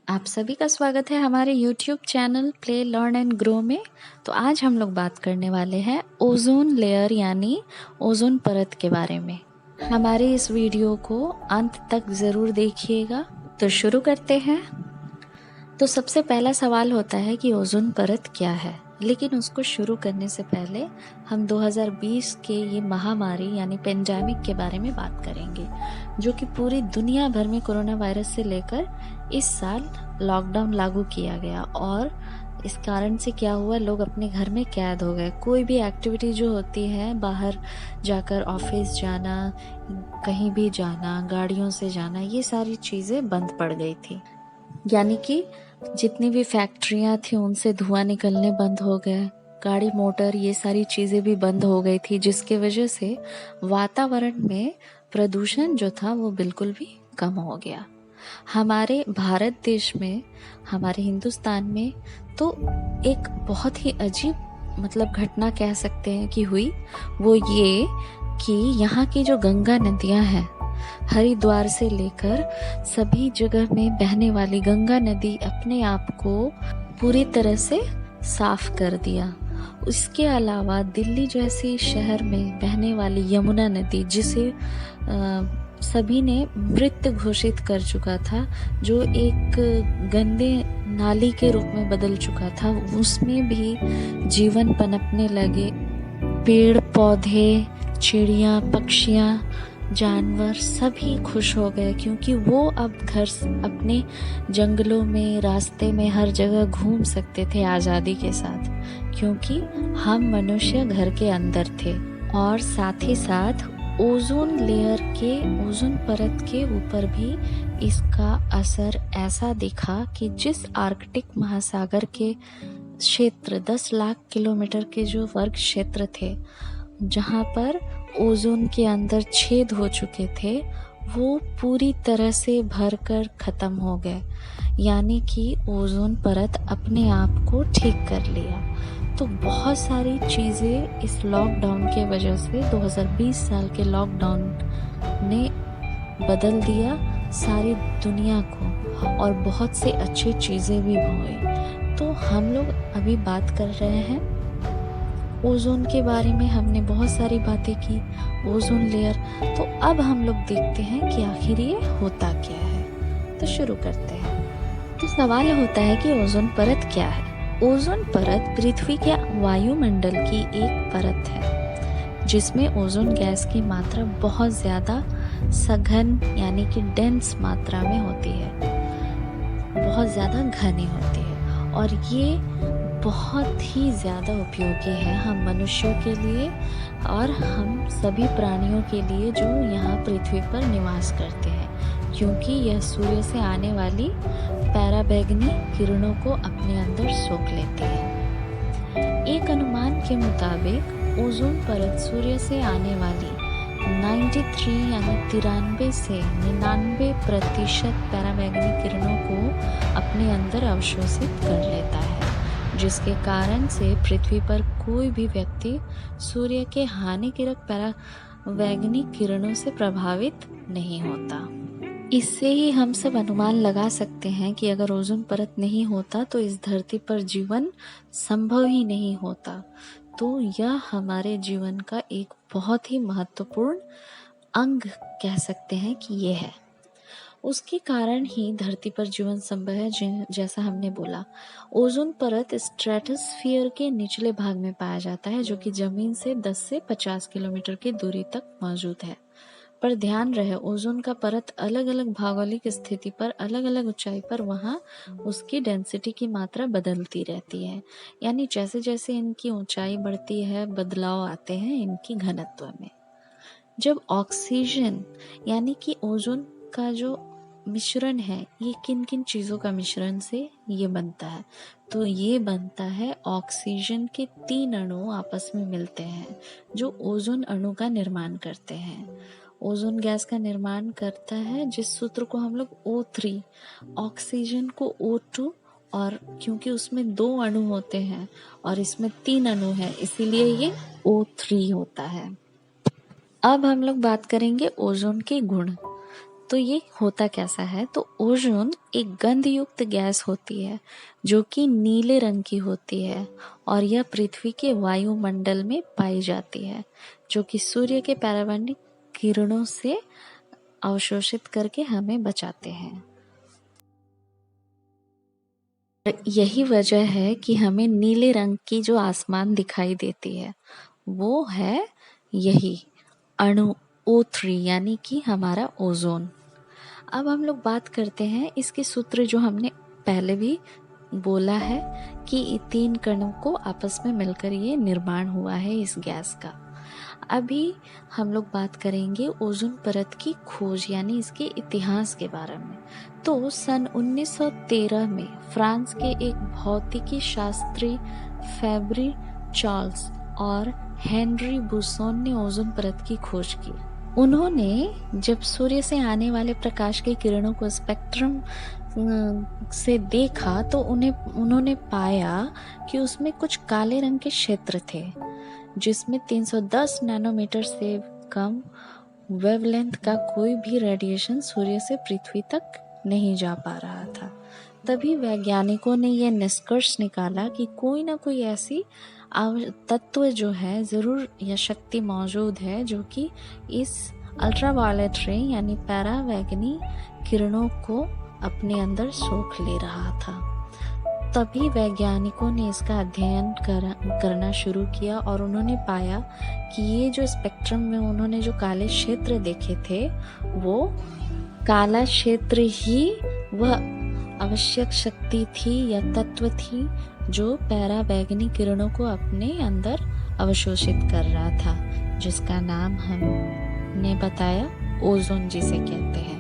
आप सभी का स्वागत है हमारे YouTube channel play learn and grow में। तो आज हम लोग बात करने वाले हैं ओजोन लेयर यानी ओजोन परत के बारे में। हमारे इस वीडियो को अंत तक ज़रूर देखिएगा। तो शुरू करते हैं। तो सबसे पहला सवाल होता है कि ओजोन परत क्या है, लेकिन उसको शुरू करने से पहले हम 2020 के ये महामारी यानी पेंडेमिक के बारे में बात करेंगे, जो कि पूरी दुनिया भर में कोरोना वायरस से लेकर इस साल लॉकडाउन लागू किया गया। और इस कारण से क्या हुआ, लोग अपने घर में कैद हो गए। कोई भी एक्टिविटी जो होती है, बाहर जाकर ऑफिस जाना, कहीं भी जाना, गाड़ियों से जाना, ये सारी चीज़ें बंद पड़ गई थी। यानी कि जितनी भी फैक्ट्रियां थी उनसे धुआं निकलने बंद हो गए, गाड़ी मोटर ये सारी चीज़ें भी बंद हो गई थी, जिसके वजह से वातावरण में प्रदूषण जो था वो बिल्कुल भी कम हो गया। हमारे भारत देश में, हमारे हिंदुस्तान में तो एक बहुत ही अजीब घटना कह सकते हैं कि हुई। वो ये कि यहाँ की जो गंगा नदियाँ हैं, हरिद्वार से लेकर सभी जगह में बहने वाली गंगा नदी अपने आप को पूरी तरह से साफ कर दिया। उसके अलावा दिल्ली जैसे शहर में बहने वाली यमुना नदी, जिसे सभी ने मृत घोषित कर चुका था, जो एक गंदे नाली के रूप में बदल चुका था, उसमें भी जीवन पनपने लगे। पेड़ पौधे, चिड़िया, पक्षियाँ, जानवर सभी खुश हो गए, क्योंकि वो अब घर अपने जंगलों में, रास्ते में, हर जगह घूम सकते थे आज़ादी के साथ, क्योंकि हम मनुष्य घर के अंदर थे। और साथ ही साथ ओजोन लेयर के, ओजोन परत के ऊपर भी इसका असर ऐसा दिखा कि जिस आर्कटिक महासागर के क्षेत्र 10 लाख किलोमीटर के जो वर्ग क्षेत्र थे, जहाँ पर ओजोन के अंदर छेद हो चुके थे, वो पूरी तरह से भरकर ख़त्म हो गए। यानी कि ओजोन परत अपने आप को ठीक कर लिया। तो बहुत सारी चीज़ें इस लॉकडाउन के वजह से, 2020 साल के लॉकडाउन ने बदल दिया सारी दुनिया को, और बहुत से अच्छी चीज़ें भी हुई। तो हम लोग अभी बात कर रहे हैं ओजोन के बारे में। हमने बहुत सारी बातें की, ओजोन लेयर। तो अब हम लोग देखते हैं कि आखिर ये होता क्या है। तो शुरू करते हैं। तो सवाल होता है कि ओजोन परत क्या है। ओजोन परत पृथ्वी के वायुमंडल की एक परत है, जिसमें ओजोन गैस की मात्रा बहुत ज़्यादा सघन यानी कि डेंस मात्रा में होती है, बहुत ज़्यादा घनी होती है। और ये बहुत ही ज़्यादा उपयोगी है हम मनुष्यों के लिए और हम सभी प्राणियों के लिए जो यहाँ पृथ्वी पर निवास करते हैं, क्योंकि यह सूर्य से आने वाली पराबैंगनी किरणों को अपने अंदर सोख लेती है। एक अनुमान के मुताबिक ओजोन परत सूर्य से आने वाली 93 यानी 93 से 99% पराबैंगनी किरणों को अपने अंदर अवशोषित कर लेता है, जिसके कारण से पृथ्वी पर कोई भी व्यक्ति सूर्य के हानिकारक पराबैंगनी किरणों से प्रभावित नहीं होता। इससे ही हम सब अनुमान लगा सकते हैं कि अगर ओजोन परत नहीं होता तो इस धरती पर जीवन संभव ही नहीं होता। तो यह हमारे जीवन का एक बहुत ही महत्वपूर्ण अंग कह सकते हैं कि ये है। उसके कारण ही धरती पर जीवन संभव है। जैसा हमने बोला, ओजोन परत स्ट्रेटोस्फीयर के निचले भाग में पाया जाता है, जो कि जमीन से 10 से 50 किलोमीटर की दूरी तक मौजूद है। पर ध्यान रहे, ओजोन का परत अलग अलग भौगोलिक स्थिति पर, अलग अलग ऊंचाई पर, वहाँ उसकी डेंसिटी की मात्रा बदलती रहती है। यानी जैसे जैसे इनकी ऊंचाई बढ़ती है, बदलाव आते हैं इनकी घनत्व में। जब ऑक्सीजन यानी कि ओजोन का जो मिश्रण है, ये किन किन चीज़ों का मिश्रण से ये बनता है, तो ये बनता है ऑक्सीजन के 3 अणु आपस में मिलते हैं, जो ओजोन अणु का निर्माण करते हैं। ओजोन गैस का निर्माण करता है, जिस सूत्र को हम लोग O3, ऑक्सीजन को O2, और क्योंकि उसमें 2 अणु होते हैं और इसमें 3 अणु हैं, इसीलिए ये O3 होता है। अब हम लोग बात करेंगे ओजोन के गुण। तो ये होता कैसा है, तो ओजोन एक गंधयुक्त गैस होती है जो कि नीले रंग की होती है और यह पृथ्वी के वायुमंडल में पाई जाती है, जो कि सूर्य के पराबैंगनी किरणों से अवशोषित करके हमें बचाते हैं। यही वजह है कि हमें नीले रंग की जो आसमान दिखाई देती है वो है यही अणु O3 यानी कि हमारा ओजोन। अब हम लोग बात करते हैं इसके सूत्र जो हमने पहले भी बोला है कि 3 कणों को आपस में मिलकर ये निर्माण हुआ है इस गैस का। अभी हम लोग बात करेंगे ओजोन परत की खोज यानी इसके इतिहास के बारे में। तो सन 1913 में फ्रांस के एक भौतिकी शास्त्री फेब्री चार्ल्स और हेनरी बुसोन ने ओजोन परत की खोज की। उन्होंने जब सूर्य से आने वाले प्रकाश की किरणों को स्पेक्ट्रम से देखा तो उन्होंने पाया कि उसमें कुछ काले रंग के क्षेत्र थे जिसमें 310 नैनोमीटर से कम वेवलेंथ का कोई भी रेडिएशन सूर्य से पृथ्वी तक नहीं जा पा रहा था। तभी वैज्ञानिकों ने यह निष्कर्ष निकाला कि कोई ना कोई ऐसी तत्व जो है जरूर या शक्ति मौजूद है जो कि इस अल्ट्रावायलेट रे यानी पराबैंगनी किरणों को अपने अंदर सोख ले रहा था। तभी वैज्ञानिकों ने इसका अध्ययन करना शुरू किया और उन्होंने पाया कि ये जो स्पेक्ट्रम में उन्होंने जो काले क्षेत्र देखे थे वो काला क्षेत्र ही वह आवश्यक शक्ति थी या तत्व थी जो पराबैंगनी किरणों को अपने अंदर अवशोषित कर रहा था, जिसका नाम हमने बताया ओजोन जिसे कहते हैं।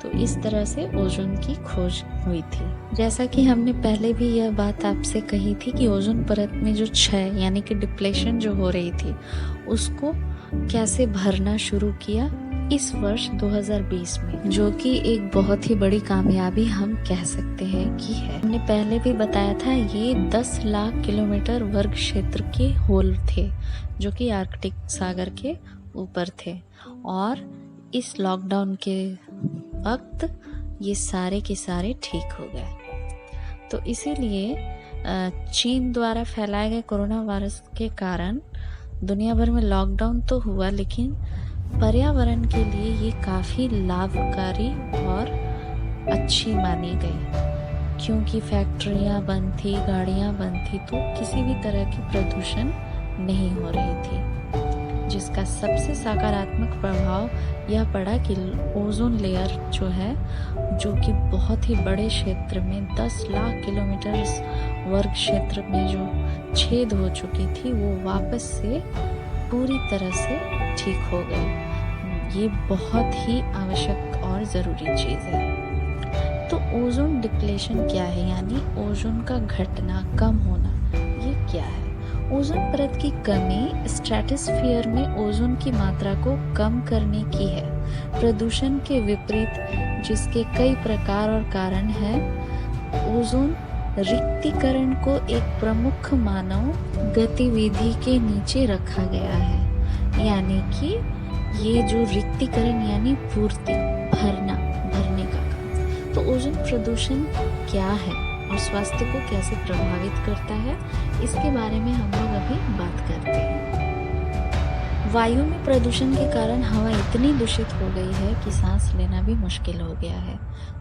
तो इस तरह से ओजोन की खोज हुई थी। जैसा कि हमने पहले भी यह बात आपसे कही थी कि ओजोन परत में जो क्षय यानी कि डिप्लेशन जो हो रही थी उसको कैसे भरना शुरू किया इस वर्ष 2020 में, जो कि एक बहुत ही बड़ी कामयाबी हम कह सकते हैं कि है। हमने पहले भी बताया था ये 10 लाख किलोमीटर वर्ग क्षेत्र के होल थे जो कि आर्कटिक सागर के ऊपर थे और इस लॉकडाउन के वक्त ये सारे के सारे ठीक हो गए। तो इसीलिए चीन द्वारा फैलाए गए कोरोना वायरस के कारण दुनिया भर में लॉकडाउन तो हुआ, लेकिन पर्यावरण के लिए ये काफ़ी लाभकारी और अच्छी मानी गई, क्योंकि फैक्ट्रियाँ बंद थी, गाड़ियाँ बंद थी, तो किसी भी तरह की प्रदूषण नहीं हो रही थी, जिसका सबसे सकारात्मक प्रभाव यह पड़ा कि ओजोन लेयर जो है, जो कि बहुत ही बड़े क्षेत्र में 10 लाख किलोमीटर वर्ग क्षेत्र में जो छेद हो चुकी थी वो वापस से पूरी तरह से ठीक हो गई। ये बहुत ही आवश्यक और ज़रूरी चीज़ है। तो ओजोन डिप्लेशन क्या है, यानी ओजोन का घटना, कम होना, ये क्या है? ओजोन परत की कमी स्ट्रेटोस्फीयर में ओजोन की मात्रा को कम करने की है, प्रदूषण के विपरीत, जिसके कई प्रकार और कारण हैं। ओजोन रिक्तीकरण को एक प्रमुख मानव गतिविधि के नीचे रखा गया है, यानी कि ये जो रिक्तीकरण यानी पूर्ति, भरने का काम। तो ओजोन प्रदूषण क्या है और स्वास्थ्य को कैसे प्रभावित करता है, इसके बारे में हम लोग अभी बात करते हैं। वायु में प्रदूषण के कारण हवा इतनी दूषित हो गई है कि सांस लेना भी मुश्किल हो गया है।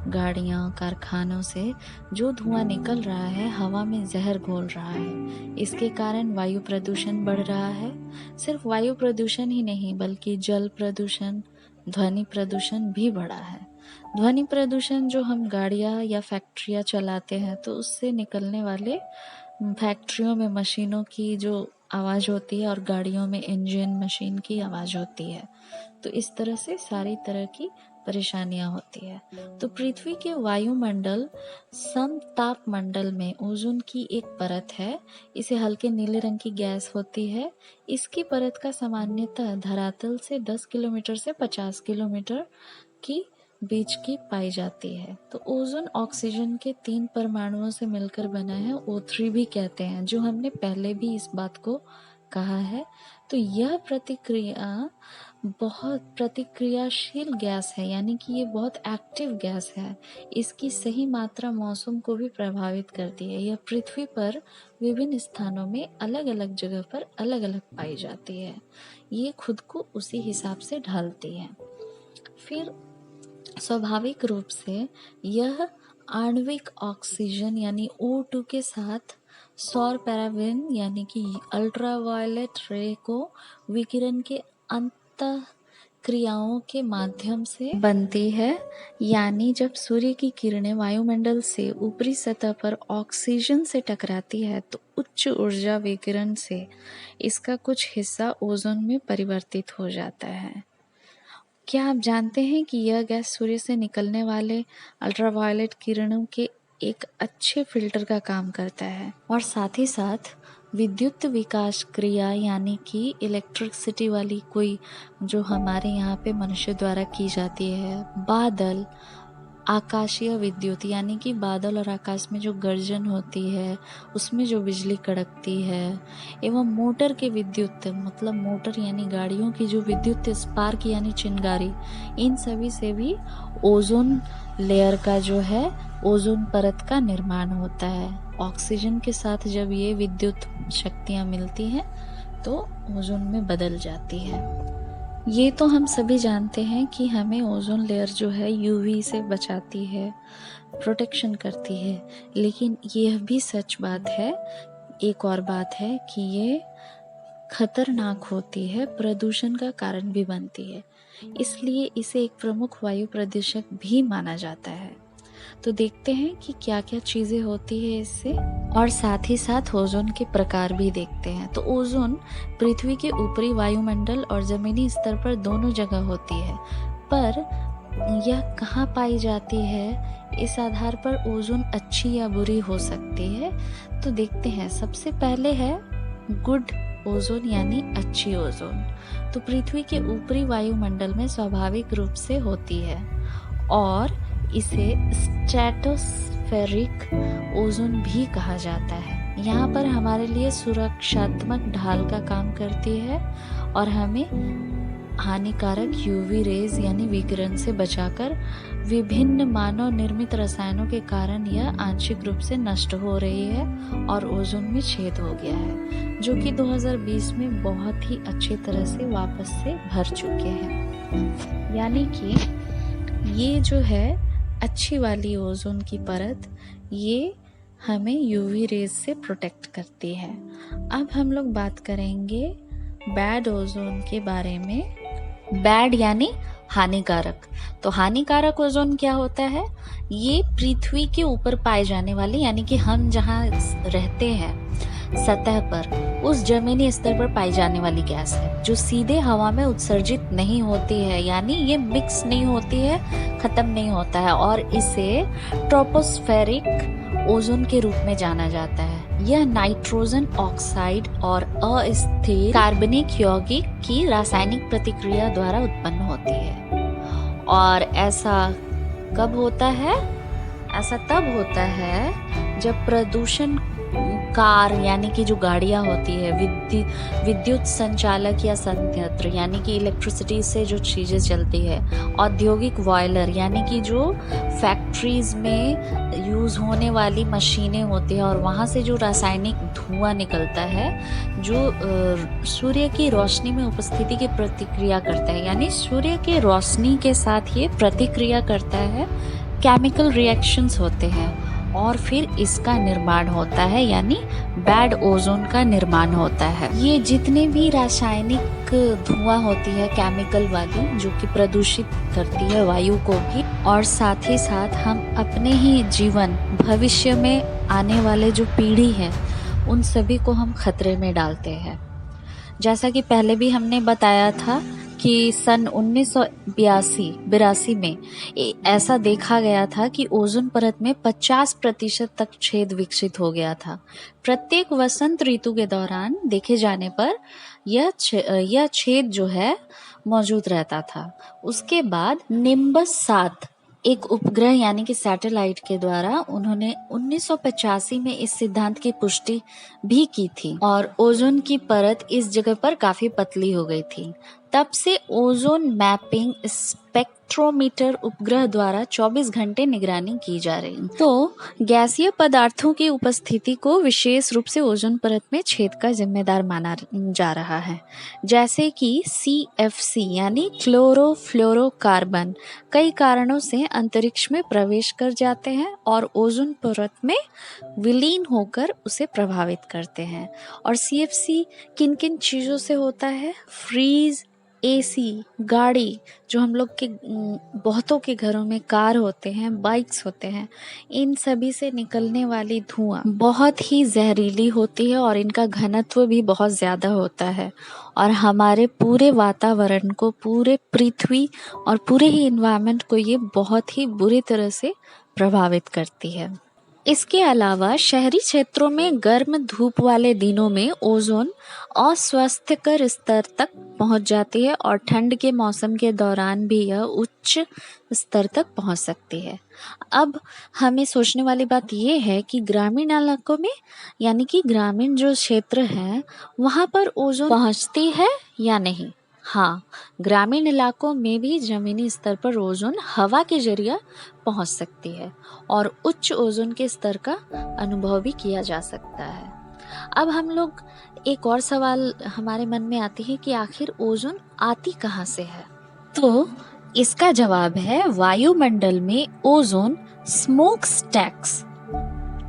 गाड़ियां, कारखानों से जो धुआं निकल रहा है हवा में जहर घोल रहा है। इसके कारण वायु प्रदूषण बढ़ रहा है। सिर्फ वायु प्रदूषण ही नहीं बल्कि जल प्रदूषण, ध्वनि प्रदूषण भी बढ़ा है। ध्वनि प्रदूषण जो हम गाड़ियां या फैक्ट्रियां चलाते हैं तो उससे निकलने वाले फैक्ट्रियों में मशीनों की जो आवाज़ होती है और गाड़ियों में इंजन मशीन की आवाज़ होती है, तो इस तरह से सारी तरह की परेशानियां होती है। तो पृथ्वी के वायुमंडल समतापमंडल में ओजोन की एक परत है। इसे हल्के नीले रंग की गैस होती है। इसकी परत का सामान्यतः धरातल से 10 किलोमीटर से 50 किलोमीटर की बीच की पाई जाती है। तो ओजोन ऑक्सीजन के 3 परमाणुओं से मिलकर बना है, O3 भी कहते हैं, जो हमने पहले भी इस बात को कहा है। तो यह प्रतिक्रिया बहुत प्रतिक्रियाशील गैस है, यानी कि ये बहुत एक्टिव गैस है। इसकी सही मात्रा मौसम को भी प्रभावित करती है। यह पृथ्वी पर विभिन्न स्थानों में अलग अलग जगह पर अलग अलग पाई जाती है। ये खुद को उसी हिसाब से ढालती है। फिर स्वाभाविक रूप से यह आणविक ऑक्सीजन यानी O2 के साथ सौर पैराबीन यानी कि अल्ट्रावायलेट रे को विकिरण के क्रियाओं के माध्यम से बनती है। यानी जब सूर्य की किरणें वायुमंडल से ऊपरी सतह पर ऑक्सीजन से टकराती है तो उच्च ऊर्जा विकिरण से इसका कुछ हिस्सा ओजोन में परिवर्तित हो जाता है। क्या आप जानते हैं कि यह गैस सूर्य से निकलने वाले अल्ट्रावायलेट किरणों के एक अच्छे फिल्टर का काम करता है और साथ ही साथ विद्युत विकास क्रिया यानी कि इलेक्ट्रिसिटी वाली कोई जो हमारे यहाँ पे मनुष्य द्वारा की जाती है, बादल, आकाशीय विद्युत यानी कि बादल और आकाश में जो गर्जन होती है उसमें जो बिजली कड़कती है, एवं मोटर के विद्युत मतलब मोटर यानी गाड़ियों की जो विद्युत स्पार्क यानी चिंगारी, इन सभी से भी ओजोन लेयर का जो है ओजोन परत का निर्माण होता है। ऑक्सीजन के साथ जब ये विद्युत शक्तियाँ मिलती हैं तो ओजोन में बदल जाती है। ये तो हम सभी जानते हैं कि हमें ओजोन लेयर जो है यूवी से बचाती है, प्रोटेक्शन करती है, लेकिन यह भी सच बात है, एक और बात है कि ये खतरनाक होती है, प्रदूषण का कारण भी बनती है, इसलिए इसे एक प्रमुख वायु प्रदूषक भी माना जाता है। तो देखते हैं कि क्या क्या चीज़ें होती है इससे, और साथ ही साथ ओजोन के प्रकार भी देखते हैं। तो ओजोन पृथ्वी के ऊपरी वायुमंडल और ज़मीनी स्तर पर दोनों जगह होती है, पर यह कहाँ पाई जाती है इस आधार पर ओजोन अच्छी या बुरी हो सकती है। तो देखते हैं, सबसे पहले है गुड ओजोन यानी अच्छी ओजोन। तो पृथ्वी के ऊपरी वायुमंडल में स्वाभाविक रूप से होती है और इसे स्ट्रेटोस्फेरिक ओजोन भी कहा जाता है। यहाँ पर हमारे लिए सुरक्षात्मक ढाल का काम करती है और हमें हानिकारक यूवी रेज यानी विकिरण से बचाकर विभिन्न मानव निर्मित रसायनों के कारण यह आंशिक रूप से नष्ट हो रही है और ओजोन में छेद हो गया है, जो कि 2020 में बहुत ही अच्छी तरह से वापस से भर चुके हैं। यानी कि ये जो है अच्छी वाली ओजोन की परत, ये हमें यूवी रेज से प्रोटेक्ट करती है। अब हम लोग बात करेंगे बैड ओजोन के बारे में। बैड यानी हानिकारक। तो हानिकारक ओजोन क्या होता है? ये पृथ्वी के ऊपर पाए जाने वाले यानी कि हम जहाँ रहते हैं सतह पर, उस जमीनी स्तर पर पाई जाने वाली गैस है जो सीधे हवा में उत्सर्जित नहीं होती है, यानी ये मिक्स नहीं होती है, खत्म नहीं होता है, और इसे ट्रोपोस्फेरिक ओजोन के रूप में जाना जाता है। यह नाइट्रोजन ऑक्साइड और अस्थिर कार्बनिक यौगिक की रासायनिक प्रतिक्रिया द्वारा उत्पन्न होती है। और ऐसा कब होता है? ऐसा तब होता है जब प्रदूषण कार यानी कि जो गाड़ियाँ होती है, विद्युत संचालक या संयंत्र यानी कि इलेक्ट्रिसिटी से जो चीज़ें चलती है, औद्योगिक बॉयलर यानी कि जो फैक्ट्रीज में यूज़ होने वाली मशीनें होती हैं और वहाँ से जो रासायनिक धुआं निकलता है जो सूर्य की रोशनी में उपस्थिति की प्रतिक्रिया करता है, यानी सूर्य के रोशनी के साथ ये प्रतिक्रिया करता है, केमिकल रिएक्शंस होते हैं और फिर इसका निर्माण होता है, यानी बैड ओजोन का निर्माण होता है। ये जितने भी रासायनिक धुआं होती है केमिकल वाली जो कि प्रदूषित करती है वायु को भी, और साथ ही साथ हम अपने ही जीवन भविष्य में आने वाले जो पीढ़ी है उन सभी को हम खतरे में डालते हैं। जैसा कि पहले भी हमने बताया था कि सन 1982 में ऐसा देखा गया था कि ओजोन परत में 50% तक छेद विकसित हो गया था। प्रत्येक वसंत ऋतु के दौरान देखे जाने पर यह छेद जो है मौजूद रहता था। उसके बाद निम्बस 7 एक उपग्रह यानी कि सैटेलाइट के द्वारा उन्होंने 1985 में इस सिद्धांत की पुष्टि भी की थी और ओजोन की परत इस जगह पर काफी पतली हो गई थी। तब से ओजोन मैपिंग स्पेक्ट्रोमीटर उपग्रह द्वारा 24 घंटे निगरानी की जा रही। तो गैसीय पदार्थों की उपस्थिति को विशेष रूप से ओजोन परत में छेद का जिम्मेदार माना जा रहा है, जैसे कि CFC यानी क्लोरोफ्लोरोकार्बन कई कारणों से अंतरिक्ष में प्रवेश कर जाते हैं और ओजोन परत में विलीन होकर उसे प्रभावित करते हैं। और CFC किन किन चीज़ों से होता है? फ्रीज, AC, गाड़ी, जो हम लोग के बहुतों के घरों में कार होते हैं, बाइक्स होते हैं, इन सभी से निकलने वाली धुआं बहुत ही जहरीली होती है और इनका घनत्व भी बहुत ज़्यादा होता है और हमारे पूरे वातावरण को, पूरे पृथ्वी और पूरे ही इन्वायरमेंट को ये बहुत ही बुरी तरह से प्रभावित करती है। इसके अलावा शहरी क्षेत्रों में गर्म धूप वाले दिनों में ओजोन अस्वास्थ्यकर स्तर तक पहुंच जाती है और ठंड के मौसम के दौरान भी यह उच्च स्तर तक पहुंच सकती है। अब हमें सोचने वाली बात यह है कि ग्रामीण इलाकों में यानी कि ग्रामीण जो क्षेत्र है वहां पर ओजोन पहुंचती है या नहीं? हाँ, ग्रामीण इलाकों में भी जमीनी स्तर पर ओजोन हवा के जरिए पहुंच सकती है और उच्च ओजोन के स्तर का अनुभव भी किया जा सकता है। अब हम लोग एक और सवाल हमारे मन में आती है कि आखिर ओजोन आती कहाँ से है? तो इसका जवाब है वायुमंडल में ozone smoke stacks,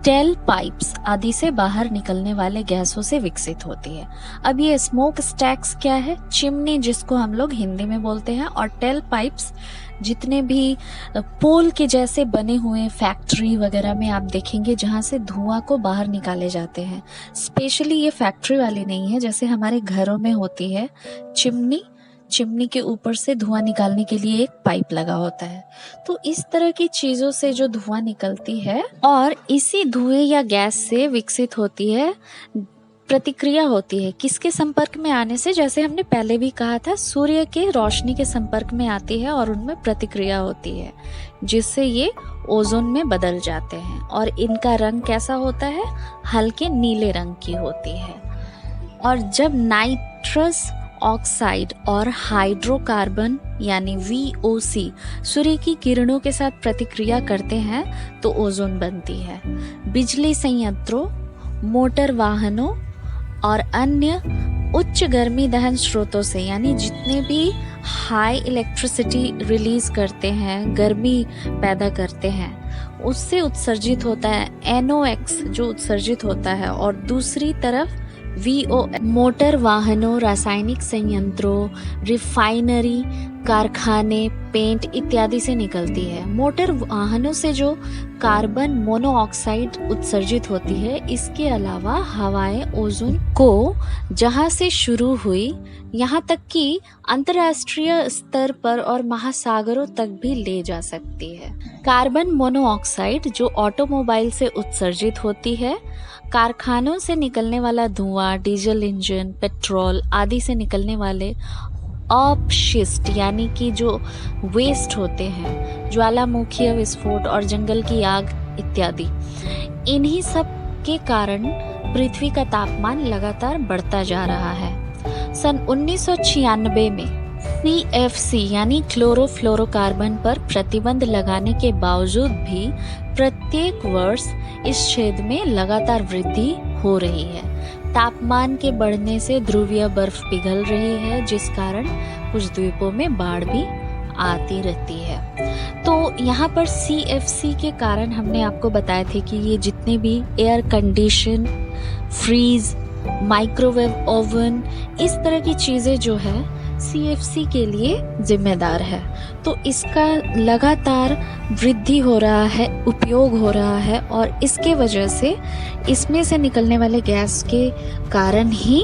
tail pipes आदि से बाहर निकलने वाले गैसों से विकसित होती है। अब ये स्मोक स्टैक्स क्या है? चिमनी, जिसको हम लोग हिंदी में बोलते हैं, और टेल पाइप्स जितने भी पोल के जैसे बने हुए फैक्ट्री वगैरह में आप देखेंगे जहाँ से धुआं को बाहर निकाले जाते हैं। स्पेशली ये फैक्ट्री वाली नहीं है, जैसे हमारे घरों में होती है चिमनी के ऊपर से धुआं निकालने के लिए एक पाइप लगा होता है। तो इस तरह की चीजों से जो धुआं निकलती है और इसी धुएं या गैस से विकसित होती है, प्रतिक्रिया होती है। किसके संपर्क में आने से? जैसे हमने पहले भी कहा था, सूर्य के रोशनी के संपर्क में आती है और उनमें प्रतिक्रिया होती है जिससे ये ओजोन में बदल जाते हैं और इनका रंग कैसा होता है? हल्के नीले रंग की होती है। और जब नाइट्रस ऑक्साइड और हाइड्रोकार्बन यानी VOC सूर्य की किरणों के साथ प्रतिक्रिया करते हैं तो ओजोन बनती है। बिजली संयंत्रों, मोटर वाहनों और अन्य उच्च गर्मी दहन स्रोतों से, यानी जितने भी हाई इलेक्ट्रिसिटी रिलीज करते हैं, गर्मी पैदा करते हैं, उससे उत्सर्जित होता है NOx जो उत्सर्जित होता है। और दूसरी तरफ VOC मोटर वाहनों, रासायनिक संयंत्रों, रिफाइनरी, कारखाने, पेंट इत्यादि से निकलती है। मोटर वाहनों से जो कार्बन मोनोऑक्साइड उत्सर्जित होती है, इसके अलावा हवाएं ओजोन को जहां से शुरू हुई यहाँ तक कि अंतर्राष्ट्रीय स्तर पर और महासागरों तक भी ले जा सकती है। कार्बन मोनोऑक्साइड जो ऑटोमोबाइल से उत्सर्जित होती है, कारखानों से निकलने वाला धुआं, डीजल इंजन, पेट्रोल आदि से निकलने वाले अपशिष्ट यानी कि जो वेस्ट होते हैं, ज्वालामुखी विस्फोट और जंगल की आग इत्यादि, इन्हीं सब के कारण पृथ्वी का तापमान लगातार बढ़ता जा रहा है। सन 1996 में CFC यानी क्लोरोफ्लोरोकार्बन पर प्रतिबंध लगाने के बावजूद भी प्रत्येक वर्ष इस क्षेत्र में लगातार वृद्धि हो रही है। तापमान के बढ़ने से ध्रुवीय बर्फ पिघल रही है, जिस कारण कुछ द्वीपों में बाढ़ भी आती रहती है। तो यहाँ पर CFC के कारण हमने आपको बताए थे कि ये जितने भी air condition, fridge, microwave oven, इस तरह की चीज़ें जो है CFC के लिए जिम्मेदार है। तो इसका लगातार वृद्धि हो रहा है, उपयोग हो रहा है और इसके वजह से इसमें से निकलने वाले गैस के कारण ही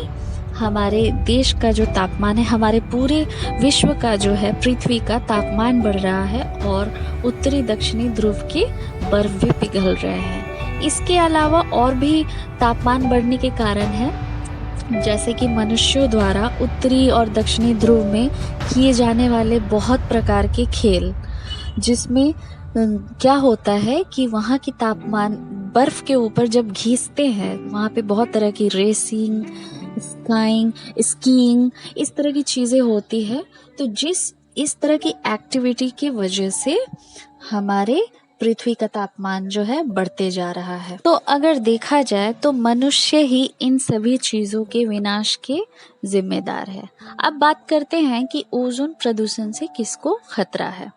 हमारे देश का जो तापमान है, हमारे पूरे विश्व का जो है, पृथ्वी का तापमान बढ़ रहा है और उत्तरी दक्षिणी ध्रुव की बर्फ भी पिघल रहे हैं। इसके अलावा और भी तापमान बढ़ने के कारण है, जैसे कि मनुष्यों द्वारा उत्तरी और दक्षिणी ध्रुव में किए जाने वाले बहुत प्रकार के खेल, जिसमें क्या होता है कि वहाँ की तापमान बर्फ के ऊपर जब घिसते हैं, वहाँ पे बहुत तरह की रेसिंग, स्कीइंग इस तरह की चीज़ें होती है। तो इस तरह की एक्टिविटी की वजह से हमारे पृथ्वी का तापमान जो है बढ़ते जा रहा है। तो अगर देखा जाए तो मनुष्य ही इन सभी चीज़ों के विनाश के जिम्मेदार है। अब बात करते हैं कि ओजोन प्रदूषण से किसको खतरा है।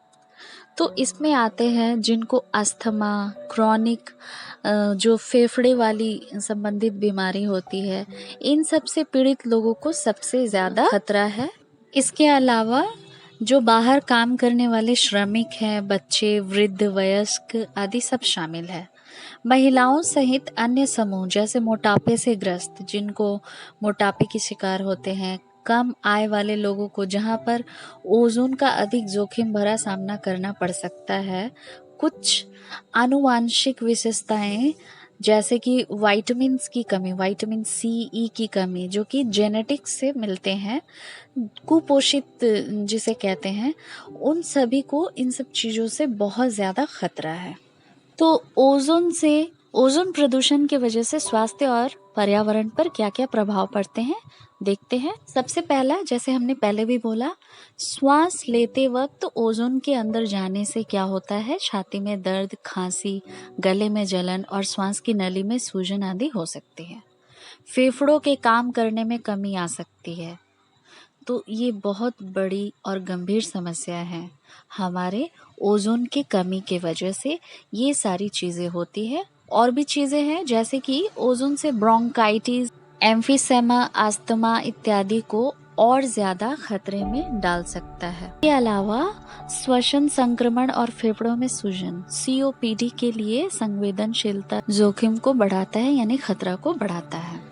तो इसमें आते हैं जिनको अस्थमा, क्रॉनिक जो फेफड़े वाली संबंधित बीमारी होती है, इन सब से पीड़ित लोगों को सबसे ज़्यादा खतरा है। इसके अलावा जो बाहर काम करने वाले श्रमिक हैं, बच्चे, वृद्ध, वयस्क आदि सब शामिल है। महिलाओं सहित अन्य समूह जैसे मोटापे से ग्रस्त, जिनको मोटापे की शिकार होते हैं, कम आय वाले लोगों को जहां पर ओजोन का अधिक जोखिम भरा सामना करना पड़ सकता है। कुछ आनुवांशिक विशेषताएं जैसे कि विटामिन्स की कमी, विटामिन सी, ई की कमी जो कि जेनेटिक्स से मिलते हैं, कुपोषित जिसे कहते हैं, उन सभी को इन सब चीज़ों से बहुत ज़्यादा खतरा है। तो ओजोन प्रदूषण की वजह से स्वास्थ्य और पर्यावरण पर क्या क्या प्रभाव पड़ते हैं देखते हैं। सबसे पहला, जैसे हमने पहले भी बोला, श्वास लेते वक्त ओजोन के अंदर जाने से क्या होता है, छाती में दर्द, खांसी, गले में जलन और श्वास की नली में सूजन आदि हो सकती है। फेफड़ों के काम करने में कमी आ सकती है। तो ये बहुत बड़ी और गंभीर समस्या है। हमारे ओजोन की कमी के वजह से ये सारी चीज़ें होती है। और भी चीज़ें हैं जैसे कि ओजोन से ब्रोंकाइटिस, एम्फीसेमा, अस्थमा इत्यादि को और ज़्यादा खतरे में डाल सकता है। इसके अलावा श्वसन संक्रमण और फेफड़ों में सूजन, COPD के लिए संवेदनशीलता जोखिम को बढ़ाता है, यानी खतरा को बढ़ाता है।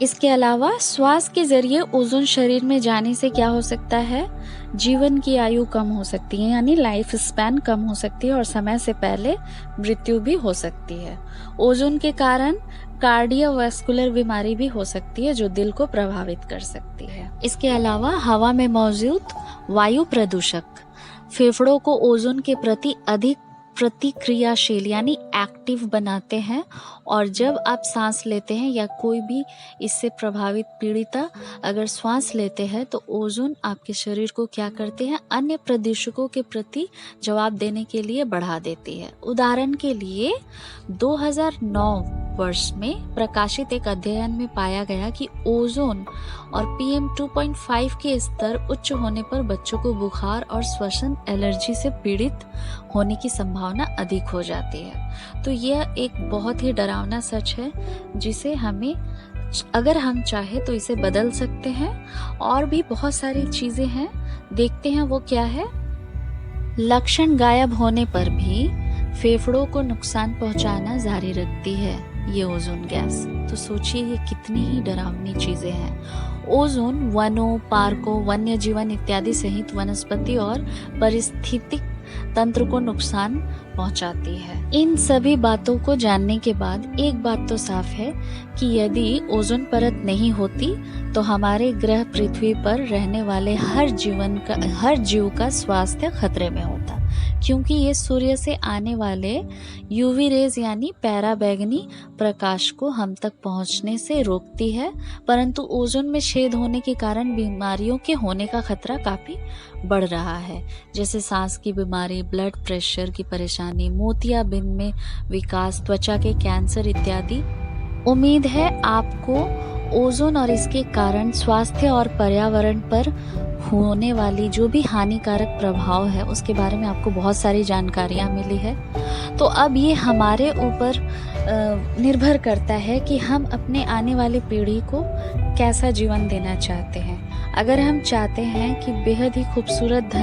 इसके अलावा श्वास के जरिए ओजोन शरीर में जाने से क्या हो सकता है, जीवन की आयु कम हो सकती है, यानी लाइफ स्पैन कम हो सकती है और समय से पहले मृत्यु भी हो सकती है। ओजोन के कारण कार्डियोवैस्कुलर बीमारी भी हो सकती है जो दिल को प्रभावित कर सकती है। इसके अलावा हवा में मौजूद वायु प्रदूषक फेफड़ों को ओजोन के प्रति अधिक प्रतिक्रियाशील यानी एक्टिव बनाते हैं, और जब आप सांस लेते हैं या कोई भी इससे प्रभावित पीड़िता अगर श्वास लेते हैं तो ओजोन आपके शरीर को क्या करते हैं, अन्य प्रदूषकों के प्रति जवाब देने के लिए बढ़ा देती है। उदाहरण के लिए 2009 वर्ष में प्रकाशित एक अध्ययन में पाया गया कि ओजोन और PM 2.5 के स्तर उच्च होने पर बच्चों को बुखार और श्वसन एलर्जी से पीड़ित होने की संभावना अधिक हो जाती है। तो यह एक बहुत ही डरावना सच है जिसे हमें, अगर हम चाहे तो इसे बदल सकते हैं। और भी बहुत सारी चीजें हैं, देखते हैं वो क्या है। लक्षण गायब होने पर भी फेफड़ों को नुकसान पहुंचाना जारी रखती है ये ओजोन गैस। तो सोचिए ये कितनी ही डरावनी चीजें हैं। ओजोन वनों, पार्कों, वन्य जीवन इत्यादि सहित वनस्पति और पारिस्थितिक तंत्र को नुकसान पहुंचाती है। इन सभी बातों को जानने के बाद एक बात तो साफ है कि यदि ओजोन परत नहीं होती तो हमारे ग्रह पृथ्वी पर रहने वाले हर जीव का स्वास्थ्य खतरे में होता, क्योंकि ये सूर्य से आने वाले यूवी रेज यानी पराबैंगनी प्रकाश को हम तक पहुंचने से रोकती है। परंतु ओजोन में छेद होने के कारण बीमारियों के होने का खतरा काफी बढ़ रहा है, जैसे सांस की बीमारी, ब्लड प्रेशर की परेशानी, मोतियाबिंद में विकास, त्वचा के कैंसर इत्यादि। उम्मीद है आपको ओजोन और इसके कारण स्वास्थ्य और पर्यावरण पर होने वाली जो भी हानिकारक प्रभाव है उसके बारे में आपको बहुत सारी जानकारियाँ मिली है। तो अब ये हमारे ऊपर निर्भर करता है कि हम अपने आने वाली पीढ़ी को कैसा जीवन देना चाहते हैं। अगर हम चाहते हैं कि बेहद ही खूबसूरत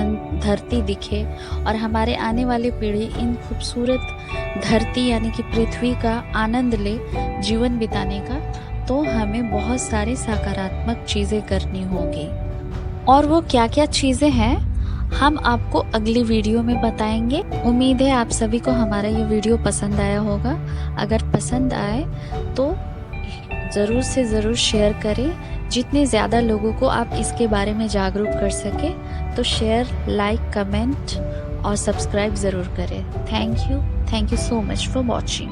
धरती दिखे और हमारे आने वाली पीढ़ी इन खूबसूरत धरती यानी कि पृथ्वी का आनंद ले जीवन बिताने का, तो हमें बहुत सारी सकारात्मक चीज़ें करनी होगी। और वो क्या क्या चीज़ें हैं हम आपको अगली वीडियो में बताएंगे। उम्मीद है आप सभी को हमारा ये वीडियो पसंद आया होगा। अगर पसंद आए तो ज़रूर से ज़रूर शेयर करें। जितने ज़्यादा लोगों को आप इसके बारे में जागरूक कर सके तो शेयर, लाइक, कमेंट और सब्सक्राइब ज़रूर करें। Thank you so much for watching.